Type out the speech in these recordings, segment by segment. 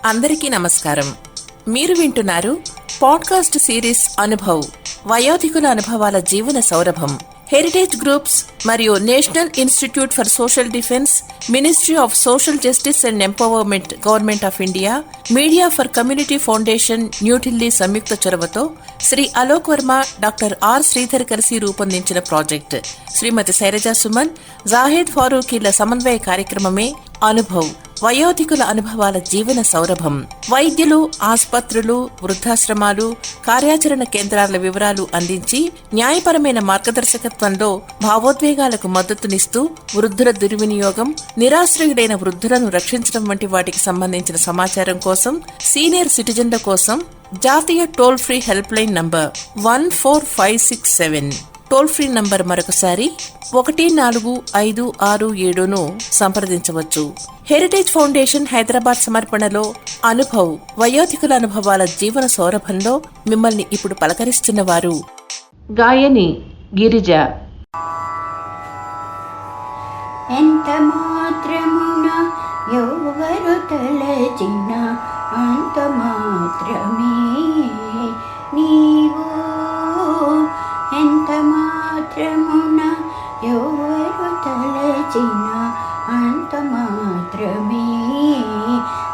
అందరికీ నమస్కారం. మీరు వింటున్నారు పాడ్కాస్ట్ సిరీస్ అనుభవ్, వయోధికుల అనుభవాల జీవన సౌరభం. హెరిటేజ్ గ్రూప్స్ మరియు national institute for social defence, ministry of social justice and empowerment, government of India, media for community foundation, New Delhi సంయుక్త చొరవతో శ్రీ అలోక్ వర్మ, డాక్టర్ ఆర్ శ్రీధర్ కలిసి రూపొందించిన ప్రాజెక్ట్ శ్రీమతి శైలజా సుమన్, జాహెద్ ఫారూఖీల సమన్వయ కార్యక్రమమే అనుభవ్, వయోధికుల అనుభవాల జీవన సౌరభం. వైద్యులు, ఆసుపత్రులు, వృద్ధాశ్రమాలు, కార్యాచరణ కేంద్రాల వివరాలు అందించి న్యాయపరమైన మార్గదర్శకత్వంలో భావోద్వేగాలకు మద్దతునిస్తూ వృద్ధుల దుర్వినియోగం, నిరాశ్రయుడైన వృద్ధులను రక్షించడం వంటి వాటికి సంబంధించిన సమాచారం కోసం సీనియర్ సిటిజన్ల కోసం జాతీయ toll free help line number 14567, toll free number మరొకసారి 145667ను సంప్రదించవచ్చు. హెరిటేజ్ ఫౌండేషన్ హైదరాబాద్ సమర్పణలో అనుభవ్, వయోధికుల అనుభవాల జీవన సౌరభంలో మిమ్మల్ని ఇప్పుడు పలకరిస్తున్న వారు గాయని గిరిజ. ఎంత మాత్రమున ఎవరు తలచిన అంత మాత్రమే నీవు, ఎంత మాత్రమున ఎవరు తలచిన అంత మాత్రమే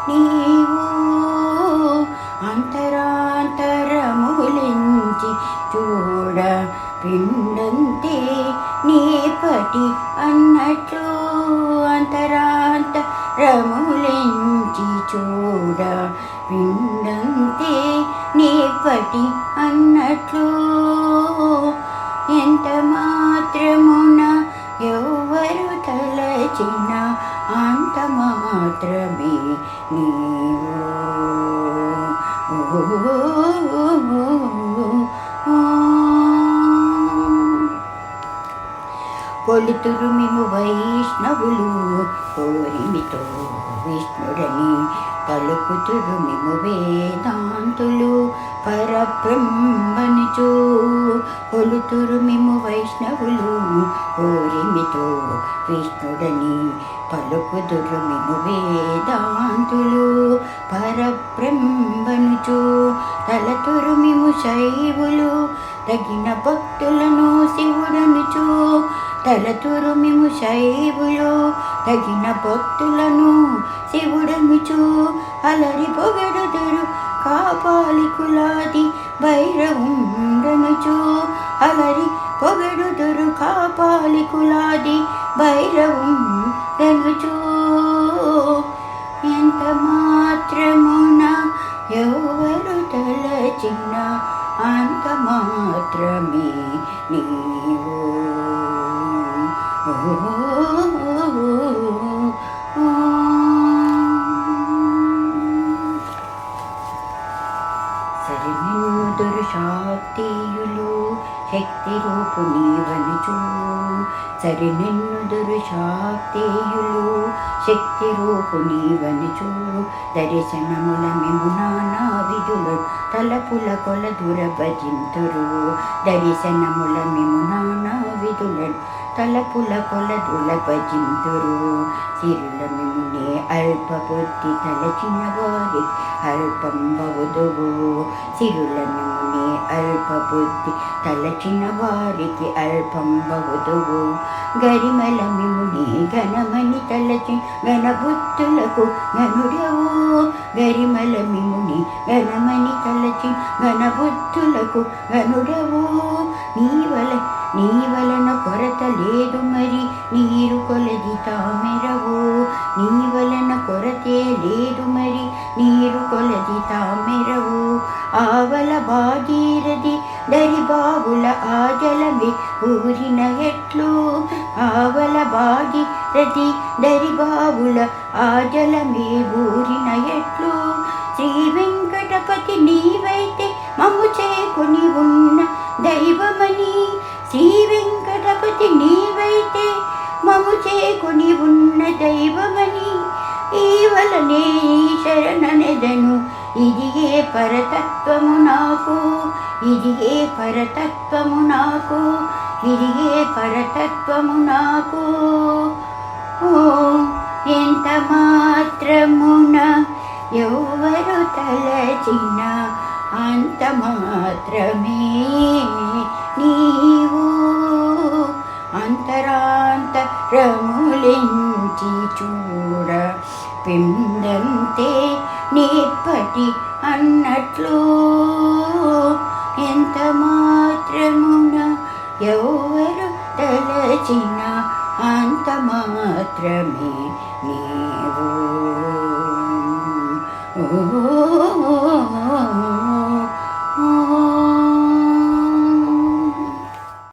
నీవు, అంతరాంతరములించి చూడ పిండంతే నీపటి అన్నట్లు, అంతరాంతరములించి చూడ పిండంతే నీపటి అన్నట్లు, ఎంత మాత్రమున ఎవరు తలచిన అంత మాత్రమే నీవు. కొలుతురు మిము వైష్ణవులు కోరిమితో విష్ణుడని, పలుకుతురు మిము వేదాంతులు పరబ్రహ్మనుచు. కొలుతురు మిము వైష్ణవులు కోరిమితో విష్ణుడని, పలుకుతురు మిము వేదాంతులు పరబ్రహ్మనుచు. తలతురు మిము శైవులు తగిన భక్తులను శివుడనుచు, తలతురు మిము శైవులు తగిన భక్తులను శివుడనుచు. అలరి పొగడుదురు కాపాలికులాది భైరవుండనుచు, అలరి పొగడుదురు కాపాలికులాది భైరవుండనుచు. ఎంత మాత్రమున ఎవరు తలచిన అంత మాత్రమే నీవు. సరినిందురు శాక్తియులు శక్తి రూపు నీవనుచు, సరినిన్నుదురు శాక్తియులు శక్తి రూపు నీవనుచు. దర్శనముల మిము నానా విధులు తలపుల కొలదుర భజింతురు, దర్శనముల మిము నానా విధులు తలపుల కొలదుల భజింతురు. సిరుల మిమునే అల్ప బుద్ధి తలచిన వారి అల్పం బవుదువు, సిరుల మిమునే అల్ప బుద్ధి తలచిన వారికి అల్పం బవుదువు. గరిమల మిమునే ఘనమని తలచి ఘనబుద్ధులకు ఘనుడవు, గరిమల మిముని ఘనమని తలచి ఘనబుద్ధులకు ఘనుడవు. నీ వలన కొరత లేదు మరి నీరు కొలది తామెరవు, నీ వలన కొరతే లేదు మరి నీరు కొలది తామెరవు. ఆవల భాగీరథి దరిబావుల ఆజలమే ఊరిన ఎట్లు, ఆవల భాగీరథి దరిబావుల ఆజలమే ఊరిన ఎట్లు. శ్రీ వెంకటపతి నీవైతే మము చేకొని ఉన్న దైవమని, శ్రీ వెంకటపతి నీవైతే మము చేకొని ఉన్న దైవమని. ఈ వలనే శరణనెదను, ఇది ఏ పరతత్వము నాకు, ఇది ఏ పరతత్వము నాకు, ఇది ఏ పరతత్వము నాకు. ఓ ఎంత మాత్రమున ఎవరు తలచిన అంత మాత్రమే నీవు అంతరాంతరములించి చూడ పిండంతే నిప్పటి అన్నట్లు ఎంత మాత్రమున ఎవరు తలచిన అంత మాత్రమే నీవు. ఓ